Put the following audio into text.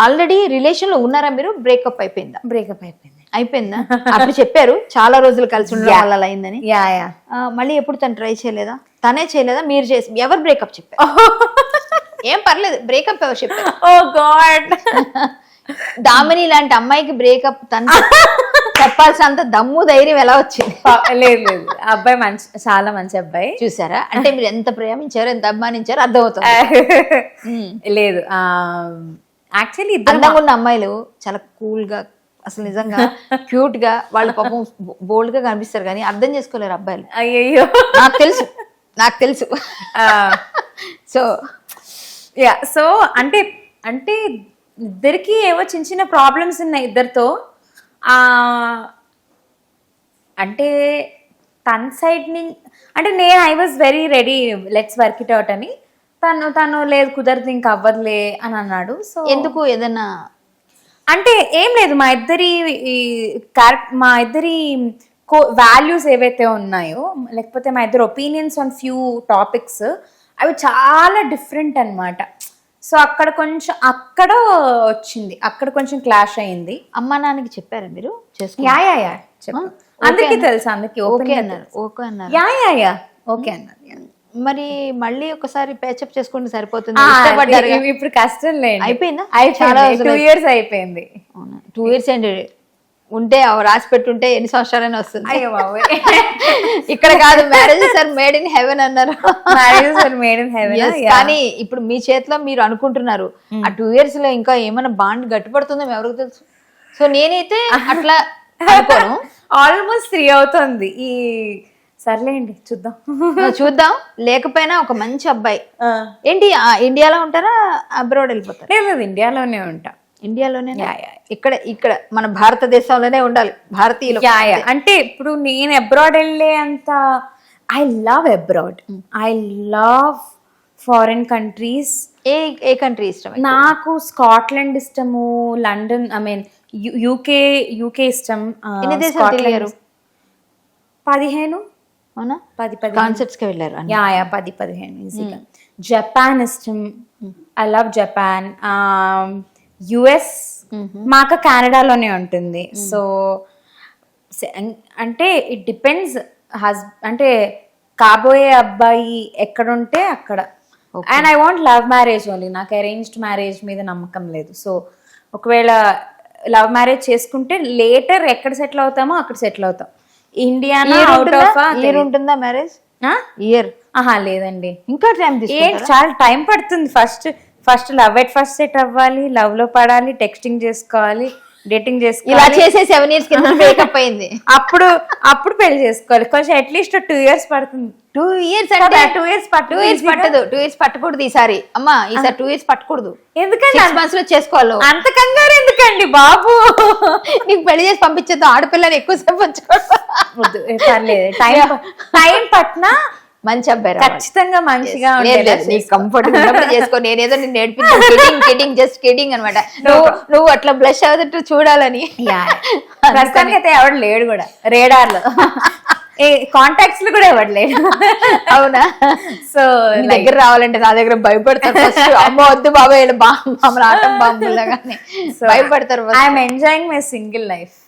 Already relation లో ఉన్నారా మీరు? బ్రేకప్ అయిపోయిందా? బ్రేకప్ అయిపోయింది. అయిపోయిందా? అప్పుడు చెప్పారు చాలా రోజులు కలిసి ఉండడం వల్ల అలా అయిందని. Yeah yeah. మళ్ళీ ఎప్పుడు తను ట్రై చేయలేదా? తనే చేయలేదా? మీరు చేసి ఎవరు బ్రేకప్ చెప్పారు? ఏం పర్లేదు, బ్రేకప్ ఎవరు చెప్పారు? ఓ గాడ్. దామిని లాంటి అమ్మాయికి బ్రేకప్ తను చెప్పాల్సినంత దమ్ము ధైర్యం ఎలా వచ్చింది? లేదు లేదు, అబ్బాయి మంచి, చాలా మంచి అబ్బాయి. చూసారా, అంటే మీరు ఎంత ప్రేమించారో ఎంత అభిమానించారో అర్థమవుతుంది. లేదు, యాక్చువల్లీ అందంగా ఉన్న అమ్మాయిలు చాలా కూల్ గా, అసలు నిజంగా క్యూట్ గా, వాళ్ళు పాపం బోల్డ్ గా కనిపిస్తారు కానీ అర్థం చేసుకోలేరు అబ్బాయిలు. అయ్యో, నాకు తెలుసు. సో యా, సో అంటే అంటే ఇద్దరికి ఏవో చిన్న చిన్న ప్రాబ్లమ్స్ ఉన్నాయి ఇద్దరితో. అంటే తన సైడ్ నుంచి అంటే నేను I was very ready, let's work it out అని. తను లేదు, కుదరదు, ఇంకా అవ్వదులే అని అన్నాడు. సో ఎందుకు, ఏదన్నా అంటే ఏం లేదు, మా ఇద్దరి వాల్యూస్ ఏవైతే ఉన్నాయో, లేకపోతే మా ఇద్దరు ఒపీనియన్స్ ఆన్ ఫ్యూ టాపిక్స్, అవి చాలా డిఫరెంట్ అన్నమాట. సో అక్కడ కొంచెం క్లాష్ అయింది. అమ్మా నాన్నకి చెప్పారా మీరు యా యా యా చెప్పు, అందరికీ తెలుసు, అందరికి ఓకే అన్నారు. ఓకే అన్నారు. యా యా యా ఓకే అన్నారు. మరి మళ్ళీ ఒకసారి పేచప్ చేసుకుంటే సరిపోతుంది. ఇష్టపడ్డారు, ఇప్పుడు కష్టం లేదు, అయిపోయిందా? చాలా 2 years అయిపోయింది. 2 years ఏంటి, ఉంటే రాసి పెట్టుంటే ఎన్ని సంవత్సరాలైనా వస్తుంది. అయ్యో బాబోయ్. ఇక్కడ కాదు, marriages are made in heaven అన్నారు. Marriages are made in heaven. కానీ ఇప్పుడు మీ చేతిలో మీరు అనుకుంటున్నారు, ఆ 2 years లో ఇంకా ఏమైనా బాండ్ గట్టిపడుతుందో ఎవరికి తెలుసు. సో నేనైతే అట్లా అనుకోను. ఆల్మోస్ట్ 3 అవుతుంది. ఈ సర్లేండి, చూద్దాం. లేకపోయినా ఒక మంచి అబ్బాయి ఏంటి, ఇండియాలో ఉంటారా అబ్రాడ్ వెళ్ళిపోతారు? లేదు, ఇండియాలోనే ఉంటా. ఇండియాలోనే, ఇక్కడ మన భారతదేశంలోనే ఉండాలి, భారతీయులు. అంటే ఇప్పుడు నేను అబ్రాడ్ వెళ్ళే అంత, I love abroad, I love foreign countries. A country ఇష్టం? నాకు స్కాట్లాండ్ ఇష్టము, లండన్, ఐ మీన్ యూకే ఇష్టం. ఎన్ని దేశాలు తిరిగారు? 15. అవునా? 10 కాన్సెప్ట్స్ కి వెళ్ళారు. 10-15 ఈజీగా. జపాన్ ఇష్టం, ఐ లవ్ జపాన్. యుఎస్ మాకు కెనడాలోనే ఉంటుంది. సో అంటే ఇట్ డిపెండ్స్, అంటే కాబోయే అబ్బాయి ఎక్కడుంటే అక్కడ. And I want love marriage only, నాకు అరేంజ్డ్ మ్యారేజ్ మీద నమ్మకం లేదు. సో ఒకవేళ లవ్ మ్యారేజ్ చేసుకుంటే లేటర్ ఎక్కడ సెటిల్ అవుతామో అక్కడ సెటిల్ అవుతాం. ఇండియానా అవుట్ ఆఫ్ ఇయర్ ఉంటుందా మ్యారేజ్? ఇయర్ లేదండి, ఇంకా టైం తీసుకుంటారా? చాలా టైం పడుతుంది. First love at first set అవ్వాలి, లవ్ లో పడాలి, టెక్స్టింగ్ చేసుకోవాలి, డేటింగ్ చేసుకోవాలి. ఇలా చేసే 7 years కింద బ్రేకప్ అయింది. అప్పుడు పెళ్లి చేసుకోవాలి. కొంచెం అట్లీస్ట్ 2 years పడుతుంది. 2 years అంటే 2 years పట్టదు. 2 years పట్టకూడదు ఈసారి. అమ్మా ఈసారి 2 years పట్టకూడదు. ఎందుకంటే 6 months లో చేసుకోవాలి. అంత కంగారు ఎందుకండి బాబు? నీకు పెళ్లి చేసి పంపించేద్దాం, ఆడపిల్లని ఎక్కువసేపు ఉంచుకోవద్దు. టైం పట్టినా మంచి అబ్బాయి ఖచ్చితంగా మంచిగా కంఫర్ట్ చేసుకో. నేనేదో నిన్ను నేర్పించాను, కిడింగ్ జస్ట్ కిడింగ్ అనమాట. నువ్వు అట్లా బ్లష్ అవుతూ చూడాలని. ప్రస్తుతానికి అయితే ఎవడు లేడు కూడా రేడార్ లో, కాంటాక్ట్స్ లో కూడా ఎవడు లేడు. అవునా? సో దగ్గర రావాలంటే నా దగ్గర భయపడతారు. అమ్మ వద్దు బాబాయ్, మమ్మల్ని ఆటం బాంబులాగానే భయపడతారు. I'm enjoying my single life.